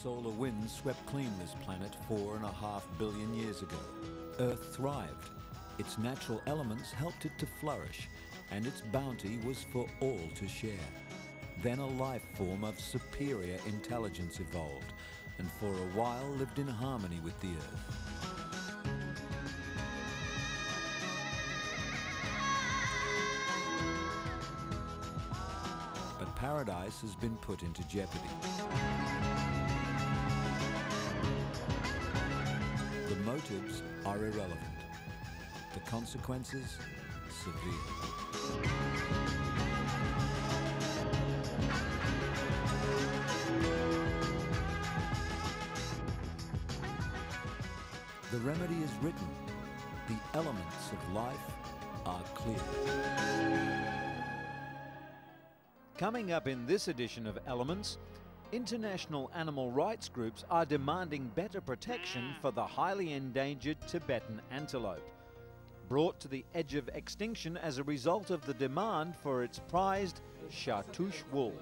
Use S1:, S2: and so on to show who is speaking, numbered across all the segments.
S1: solar winds swept clean this planet 4.5 billion years ago. Earth thrived. Its natural elements helped it to flourish, and its bounty was for all to share. Then a life form of superior intelligence evolved, and for a while lived in harmony with the Earth. But paradise has been put into jeopardy. The motives are irrelevant. The consequences, severe. The remedy is written. The elements of life are clear.
S2: Coming up in this edition of Elements, international animal rights groups are demanding better protection for the highly endangered Tibetan antelope, brought to the edge of extinction as a result of the demand for its prized chartouche wool.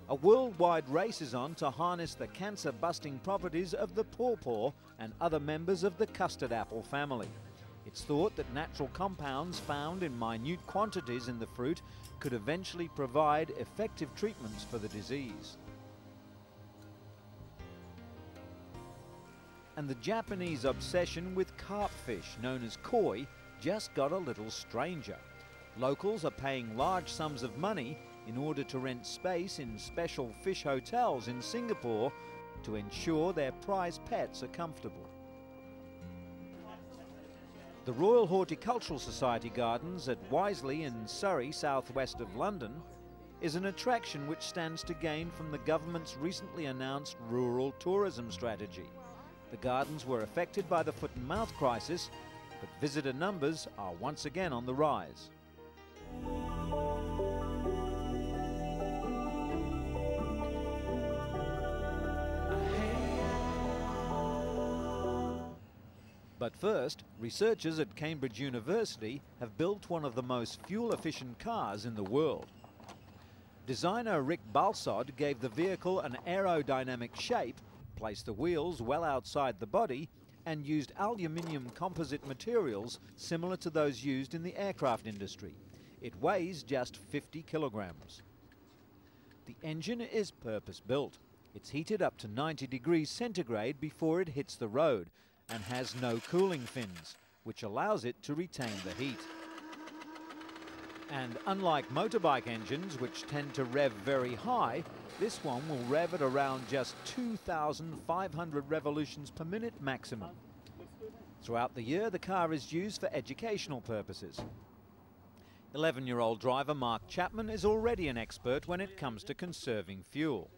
S2: A worldwide race is on to harness the cancer-busting properties of the pawpaw and other members of the custard apple family. It's thought that natural compounds found in minute quantities in the fruit could eventually provide effective treatments for the disease. And the Japanese obsession with carpfish, known as koi, just got a little stranger. Locals are paying large sums of money in order to rent space in special fish hotels in Singapore to ensure their prized pets are comfortable. The Royal Horticultural Society Gardens at Wisley in Surrey, southwest of London, is an attraction which stands to gain from the government's recently announced rural tourism strategy. The gardens were affected by the foot and mouth crisis, but visitor numbers are once again on the rise. But first, researchers at Cambridge University have built one of the most fuel-efficient cars in the world. Designer Rick Balsod gave the vehicle an aerodynamic shape, placed the wheels well outside the body, and used aluminium composite materials similar to those used in the aircraft industry. It weighs just 50 kilograms. The engine is purpose-built. It's heated up to 90 degrees centigrade before it hits the road, and has no cooling fins, which allows it to retain the heat. And unlike motorbike engines, which tend to rev very high, this one will rev at around just 2,500 revolutions per minute maximum. Throughout the year, the car is used for educational purposes. 11-year-old driver Mark Chapman is already an expert when it comes to conserving fuel.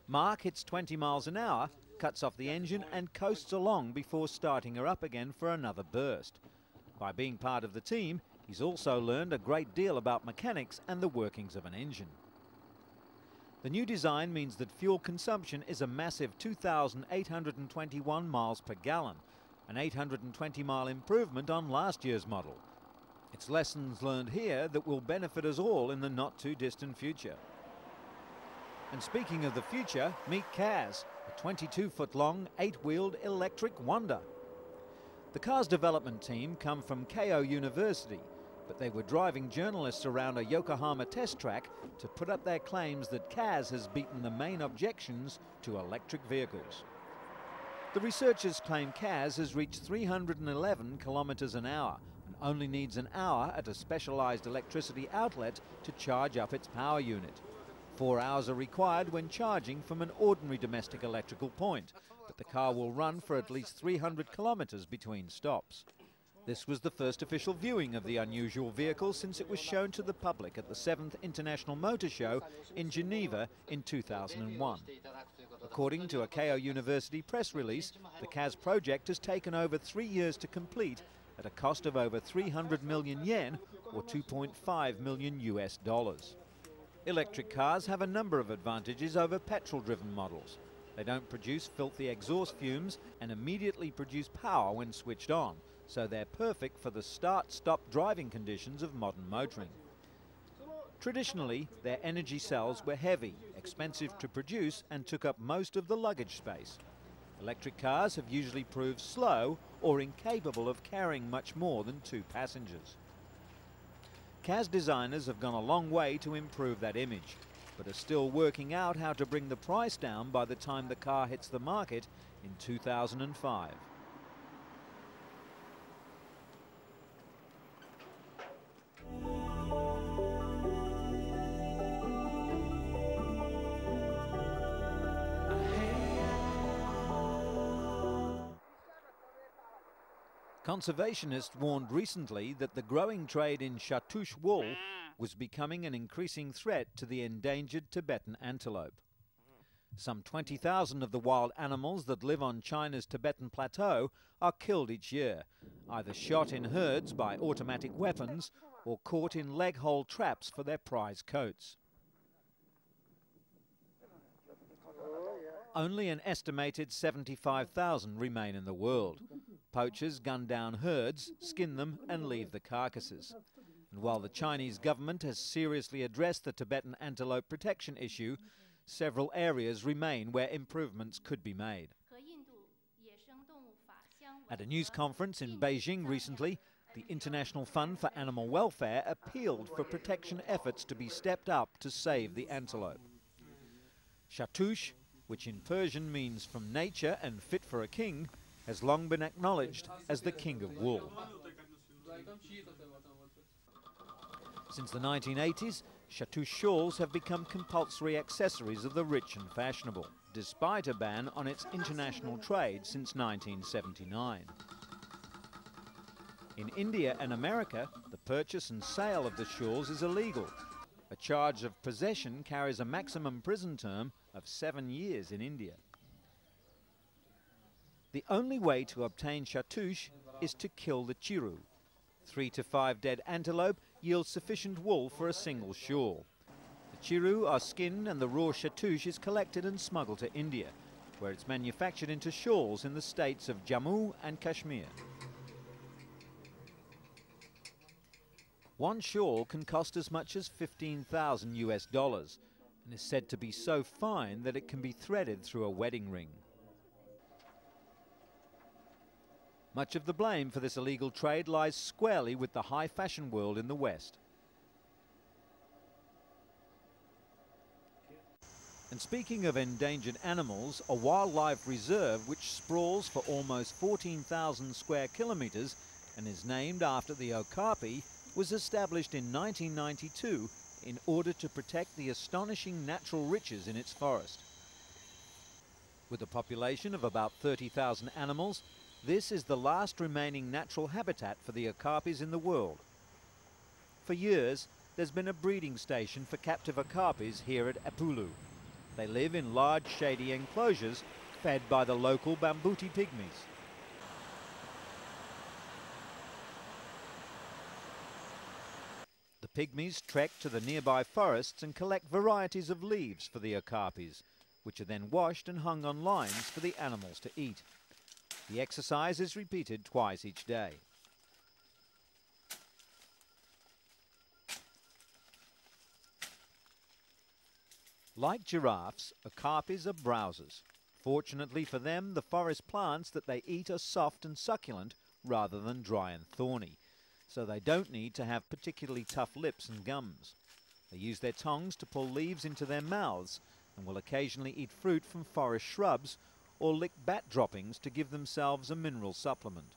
S2: Mark hits 20 miles an hour, cuts off the engine and coasts along before starting her up again for another burst. By being part of the team, he's also learned a great deal about mechanics and the workings of an engine. The new design means that fuel consumption is a massive 2,821 miles per gallon, an 820-mile improvement on last year's model. It's lessons learned here that will benefit us all in the not-too-distant future. And speaking of the future, meet Kaz, a 22-foot-long, 8-wheeled electric wonder. The car's development team come from Keio University, but they were driving journalists around a Yokohama test track to put up their claims that Kaz has beaten the main objections to electric vehicles. The researchers claim Kaz has reached 311 kilometers an hour and only needs an hour at a specialized electricity outlet to charge up its power unit. 4 hours are required when charging from an ordinary domestic electrical point, but the car will run for at least 300 kilometers between stops. This was the first official viewing of the unusual vehicle since it was shown to the public at the 7th International Motor Show in Geneva in 2001. According to a Keio University press release, the Kaz project has taken over 3 years to complete at a cost of over 300 million yen, or $2.5 million US. Electric cars have a number of advantages over petrol-driven models. They don't produce filthy exhaust fumes and immediately produce power when switched on, so they're perfect for the start-stop driving conditions of modern motoring. Traditionally, their energy cells were heavy, expensive to produce and took up most of the luggage space. Electric cars have usually proved slow or incapable of carrying much more than 2 passengers. Kaz designers have gone a long way to improve that image, but are still working out how to bring the price down by the time the car hits the market in 2005. Conservationists warned recently that the growing trade in Chartouche wool was becoming an increasing threat to the endangered Tibetan antelope. Some 20,000 of the wild animals that live on China's Tibetan plateau are killed each year, either shot in herds by automatic weapons or caught in leg-hole traps for their prize coats. Only an estimated 75,000 remain in the world. Poachers gun down herds, skin them and leave the carcasses. And while the Chinese government has seriously addressed the Tibetan antelope protection issue, several areas remain where improvements could be made. At a news conference in Beijing recently, the International Fund for Animal Welfare appealed for protection efforts to be stepped up to save the antelope. Chartouche, which in Persian means from nature and fit for a king, has long been acknowledged as the king of wool. Since the 1980s, Chartouche shawls have become compulsory accessories of the rich and fashionable, despite a ban on its international trade since 1979. In India and America, the purchase and sale of the shawls is illegal. A charge of possession carries a maximum prison term of 7 years in India. The only way to obtain Chartouche is to kill the chiru. 3 to 5 dead antelope yield sufficient wool for a single shawl. The chiru are skinned and the raw Chartouche is collected and smuggled to India, where it's manufactured into shawls in the states of Jammu and Kashmir. One shawl can cost as much as $15,000 US and is said to be so fine that it can be threaded through a wedding ring. Much of the blame for this illegal trade lies squarely with the high fashion world in the West. And speaking of endangered animals, a wildlife reserve which sprawls for almost 14,000 square kilometres and is named after the okapi was established in 1992 in order to protect the astonishing natural riches in its forest. With a population of about 30,000 animals, this is the last remaining natural habitat for the okapis in the world. For years, there's been a breeding station for captive okapis here at Epulu. They live in large shady enclosures fed by the local Bambuti pygmies. The pygmies trek to the nearby forests and collect varieties of leaves for the okapis, which are then washed and hung on lines for the animals to eat. The exercise is repeated twice each day. Like giraffes, okapis are browsers. Fortunately for them, the forest plants that they eat are soft and succulent rather than dry and thorny, so they don't need to have particularly tough lips and gums. They use their tongues to pull leaves into their mouths and will occasionally eat fruit from forest shrubs or lick bat droppings to give themselves a mineral supplement.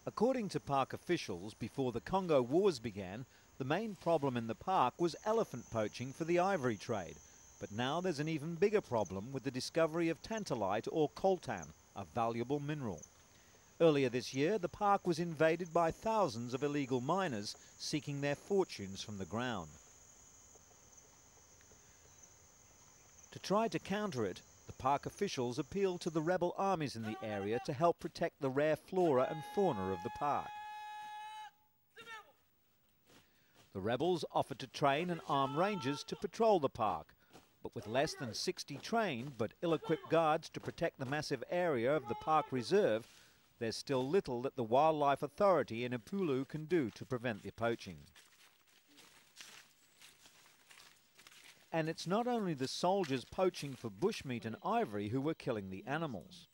S2: According to park officials, before the Congo Wars began, the main problem in the park was elephant poaching for the ivory trade, but now there's an even bigger problem with the discovery of tantalite or coltan, a valuable mineral. Earlier this year, the park was invaded by thousands of illegal miners seeking their fortunes from the ground. To try to counter it, the park officials appealed to the rebel armies in the area to help protect the rare flora and fauna of the park. The rebels offered to train and arm rangers to patrol the park, but with less than 60 trained but ill-equipped guards to protect the massive area of the park reserve, there's still little that the Wildlife Authority in Epulu can do to prevent the poaching. And it's not only the soldiers poaching for bushmeat and ivory who were killing the animals.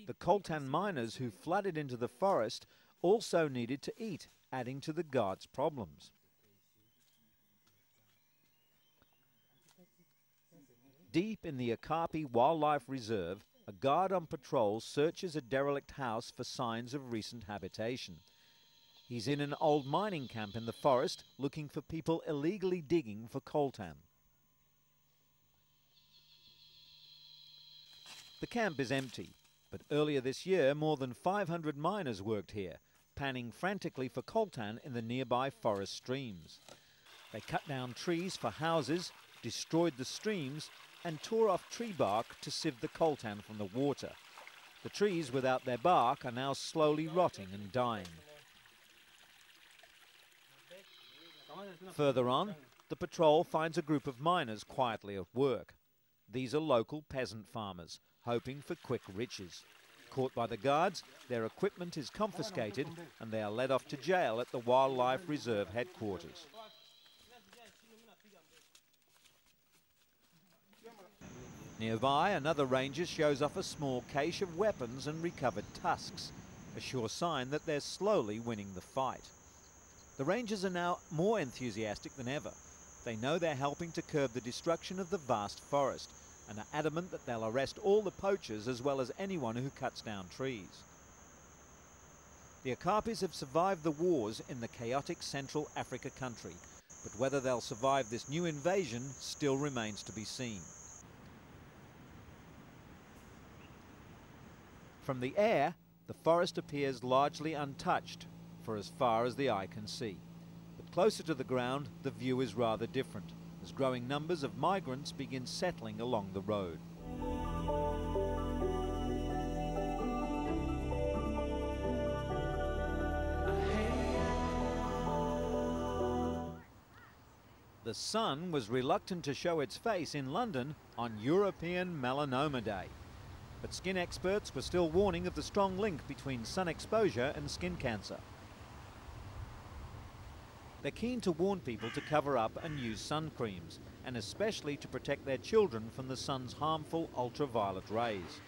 S2: The coltan miners who flooded into the forest also needed to eat, adding to the guards' problems. Deep in the Okapi Wildlife Reserve, a guard on patrol searches a derelict house for signs of recent habitation. He's in an old mining camp in the forest looking for people illegally digging for coltan. The camp is empty, but earlier this year more than 500 miners worked here, panning frantically for coltan in the nearby forest streams. They cut down trees for houses, destroyed the streams, and tore off tree bark to sieve the coltan from the water. The trees without their bark are now slowly rotting and dying. Further on, the patrol finds a group of miners quietly at work. These are local peasant farmers, hoping for quick riches. Caught by the guards, their equipment is confiscated and they are led off to jail at the Wildlife Reserve headquarters. Nearby, another ranger shows off a small cache of weapons and recovered tusks, a sure sign that they're slowly winning the fight. The rangers are now more enthusiastic than ever. They know they're helping to curb the destruction of the vast forest and are adamant that they'll arrest all the poachers as well as anyone who cuts down trees. The Okapis have survived the wars in the chaotic Central Africa country, but whether they'll survive this new invasion still remains to be seen. From the air, the forest appears largely untouched for as far as the eye can see. But closer to the ground, the view is rather different, as growing numbers of migrants begin settling along the road. The sun was reluctant to show its face in London on European Melanoma Day. But skin experts were still warning of the strong link between sun exposure and skin cancer. They're keen to warn people to cover up and use sun creams, and especially to protect their children from the sun's harmful ultraviolet rays.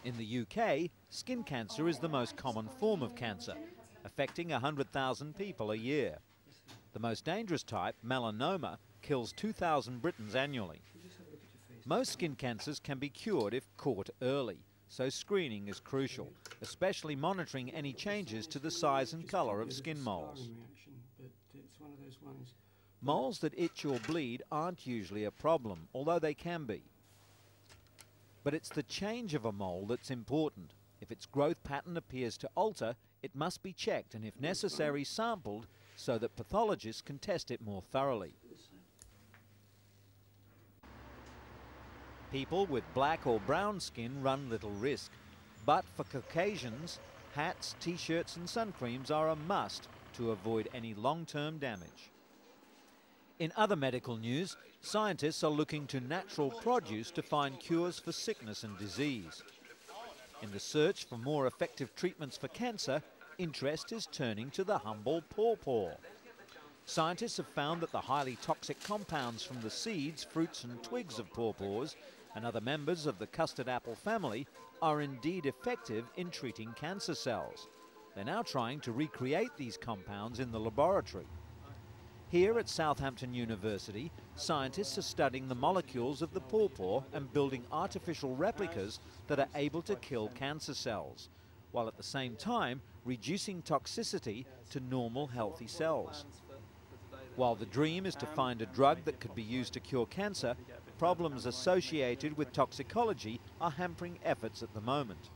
S2: In the UK, skin cancer is the most common form of cancer, affecting 100,000 people a year. The most dangerous type, melanoma, kills 2,000 Britons annually. Most skin cancers can be cured if caught early, so screening is crucial, especially monitoring any changes to the size and colour of skin moles. Moles that itch or bleed aren't usually a problem, although they can be. But it's the change of a mole that's important. If its growth pattern appears to alter, it must be checked and, if necessary, sampled so that pathologists can test it more thoroughly. People with black or brown skin run little risk, but for Caucasians, hats, t-shirts and sun creams are a must to avoid any long-term damage. In other medical news, scientists are looking to natural produce to find cures for sickness and disease. In the search for more effective treatments for cancer, interest is turning to the humble pawpaw. Scientists have found that the highly toxic compounds from the seeds, fruits and twigs of pawpaws and other members of the custard apple family are indeed effective in treating cancer cells. They're now trying to recreate these compounds in the laboratory. Here at Southampton University, scientists are studying the molecules of the pawpaw and building artificial replicas that are able to kill cancer cells, while at the same time reducing toxicity to normal healthy cells. While the dream is to find a drug that could be used to cure cancer, problems associated with toxicology are hampering efforts at the moment.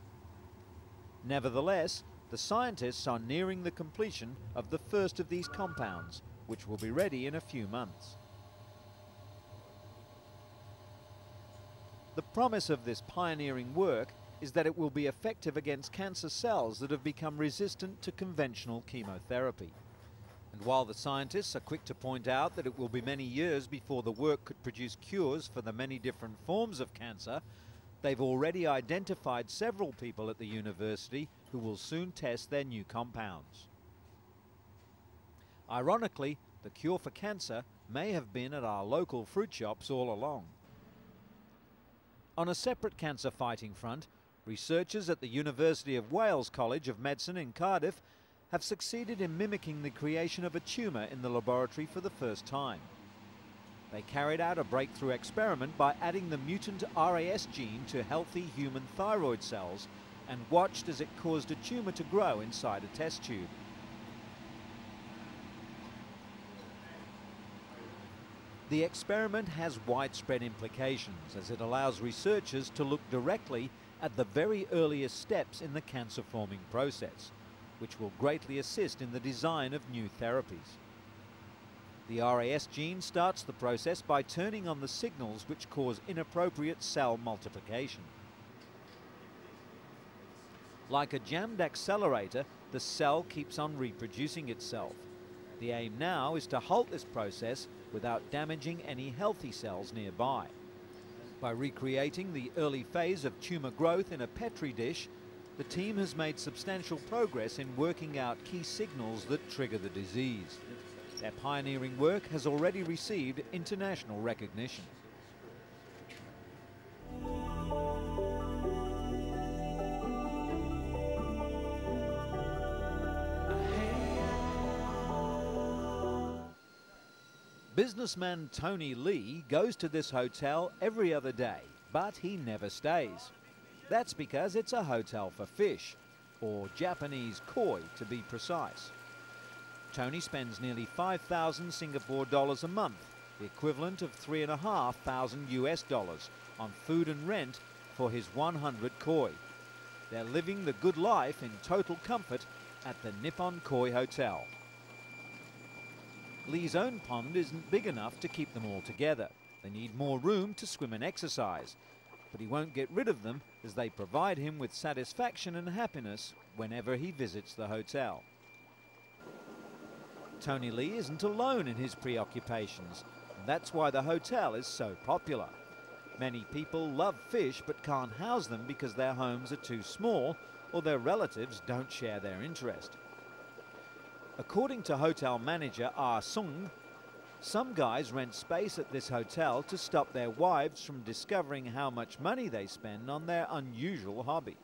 S2: Nevertheless, the scientists are nearing the completion of the first of these compounds, which will be ready in a few months. The promise of this pioneering work is that it will be effective against cancer cells that have become resistant to conventional chemotherapy. And while the scientists are quick to point out that it will be many years before the work could produce cures for the many different forms of cancer, they've already identified several people at the university who will soon test their new compounds. Ironically, the cure for cancer may have been at our local fruit shops all along. On a separate cancer-fighting front, researchers at the University of Wales College of Medicine in Cardiff have succeeded in mimicking the creation of a tumour in the laboratory for the first time. They carried out a breakthrough experiment by adding the mutant RAS gene to healthy human thyroid cells and watched as it caused a tumour to grow inside a test tube. The experiment has widespread implications as it allows researchers to look directly at the very earliest steps in the cancer-forming process, which will greatly assist in the design of new therapies. The RAS gene starts the process by turning on the signals which cause inappropriate cell multiplication. Like a jammed accelerator, the cell keeps on reproducing itself. The aim now is to halt this process without damaging any healthy cells nearby. By recreating the early phase of tumour growth in a Petri dish, the team has made substantial progress in working out key signals that trigger the disease. Their pioneering work has already received international recognition. Businessman Tony Lee goes to this hotel every other day, but he never stays. That's because it's a hotel for fish, or Japanese koi to be precise. Tony spends nearly 5,000 Singapore dollars a month, the equivalent of $3,500 US on food and rent for his 100 koi. They're living the good life in total comfort at the Nippon Koi Hotel. Lee's own pond isn't big enough to keep them all together. They need more room to swim and exercise, but he won't get rid of them as they provide him with satisfaction and happiness whenever he visits the hotel. Tony Lee isn't alone in his preoccupations, and that's why the hotel is so popular. Many people love fish but can't house them because their homes are too small or their relatives don't share their interest. According to hotel manager Ah Sung, some guys rent space at this hotel to stop their wives from discovering how much money they spend on their unusual hobby.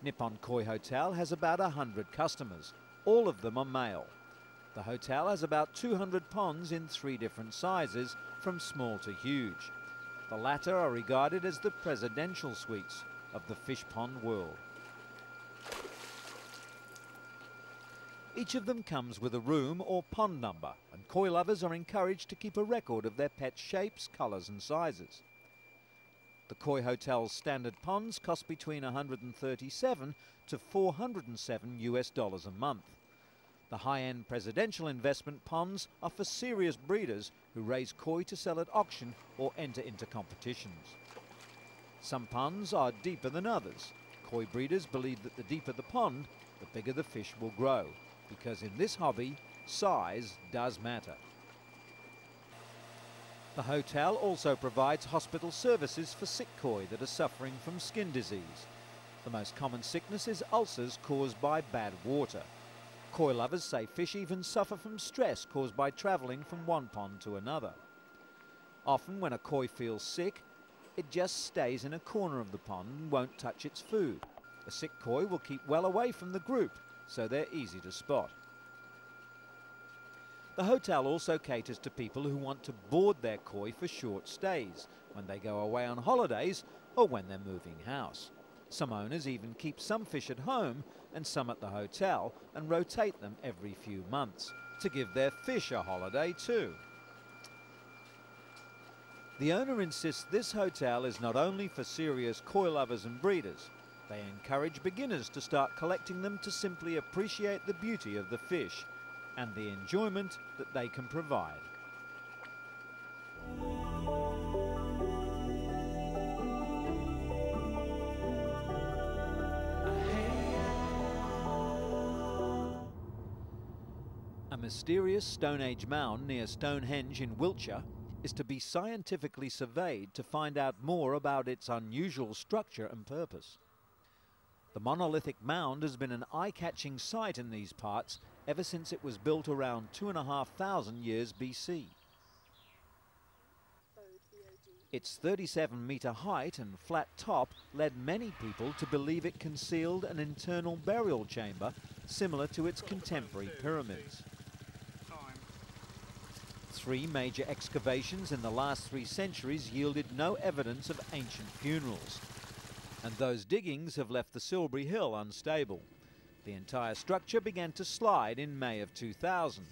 S2: Nippon Koi Hotel has about 100 customers. All of them are male. The hotel has about 200 ponds in 3 different sizes, from small to huge. The latter are regarded as the presidential suites of the fish pond world. Each of them comes with a room or pond number, and koi lovers are encouraged to keep a record of their pet's shapes, colours and sizes. The Koi Hotel's standard ponds cost between $137 to $407 US a month. The high-end presidential investment ponds are for serious breeders who raise koi to sell at auction or enter into competitions. Some ponds are deeper than others. Koi breeders believe that the deeper the pond, the bigger the fish will grow, because in this hobby, size does matter. The hotel also provides hospital services for sick koi that are suffering from skin disease. The most common sickness is ulcers caused by bad water. Koi lovers say fish even suffer from stress caused by travelling from one pond to another. Often when a koi feels sick, it just stays in a corner of the pond and won't touch its food. A sick koi will keep well away from the group, so they're easy to spot. The hotel also caters to people who want to board their koi for short stays, when they go away on holidays or when they're moving house. Some owners even keep some fish at home and some at the hotel and rotate them every few months to give their fish a holiday too. The owner insists this hotel is not only for serious koi lovers and breeders. They encourage beginners to start collecting them to simply appreciate the beauty of the fish and the enjoyment that they can provide. A mysterious Stone Age mound near Stonehenge in Wiltshire is to be scientifically surveyed to find out more about its unusual structure and purpose. The monolithic mound has been an eye-catching sight in these parts ever since it was built around 2,500 years BC. Its 37-metre height and flat top led many people to believe it concealed an internal burial chamber similar to its contemporary pyramids. 3 major excavations in the last 3 centuries yielded no evidence of ancient funerals, and those diggings have left the Silbury Hill unstable. The entire structure began to slide in May of 2000,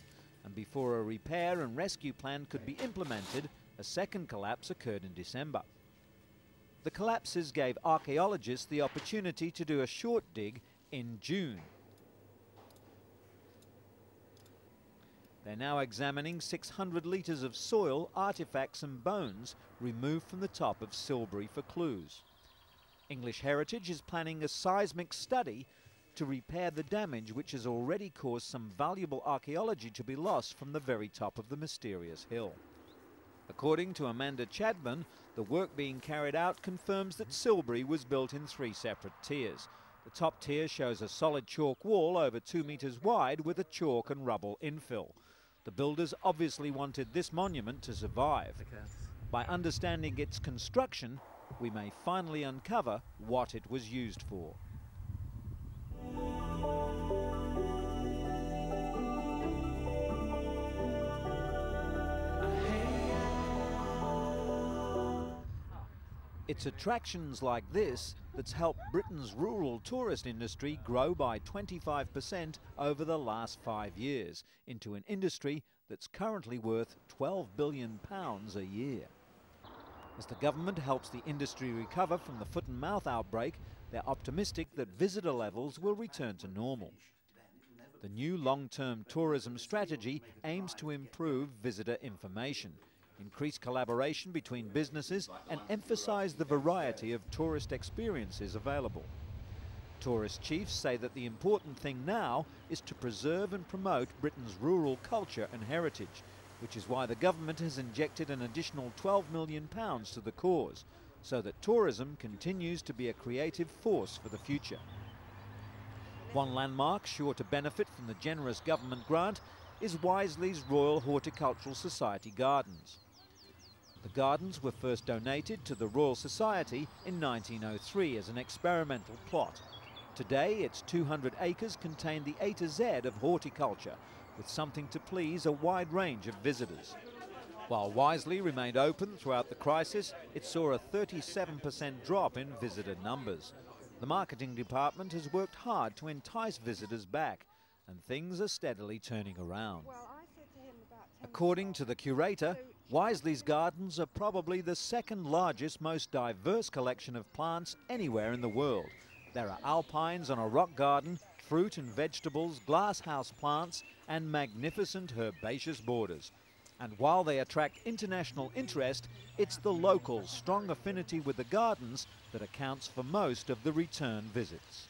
S2: and before a repair and rescue plan could be implemented, a second collapse occurred in December. The collapses gave archaeologists the opportunity to do a short dig in June. They're now examining 600 litres of soil, artefacts and bones removed from the top of Silbury for clues. English Heritage is planning a seismic study to repair the damage which has already caused some valuable archaeology to be lost from the very top of the mysterious hill. According to Amanda Chadman, the work being carried out confirms that Silbury was built in 3 separate tiers. The top tier shows a solid chalk wall over 2 metres wide with a chalk and rubble infill. The builders obviously wanted this monument to survive. By understanding its construction, we may finally uncover what it was used for. It's attractions like this that's helped Britain's rural tourist industry grow by 25% over the last 5 years into an industry that's currently worth £12 billion a year. As the government helps the industry recover from the foot and mouth outbreak, they're optimistic that visitor levels will return to normal. The new long-term tourism strategy aims to improve visitor information, increase collaboration between businesses and emphasise the variety of tourist experiences available. Tourist chiefs say that the important thing now is to preserve and promote Britain's rural culture and heritage, which is why the government has injected an additional £12 million to the cause, so that tourism continues to be a creative force for the future. One landmark sure to benefit from the generous government grant is Wisley's Royal Horticultural Society Gardens. The gardens were first donated to the Royal Society in 1903 as an experimental plot. Today, its 200 acres contain the A to Z of horticulture, with something to please a wide range of visitors. While Wisley remained open throughout the crisis, it saw a 37% drop in visitor numbers. The marketing department has worked hard to entice visitors back, and things are steadily turning around. According to the curator, Wisley's gardens are probably the second largest, most diverse collection of plants anywhere in the world. There are alpines on a rock garden, fruit and vegetables, glasshouse plants and magnificent herbaceous borders. And while they attract international interest, it's the local strong affinity with the gardens that accounts for most of the return visits.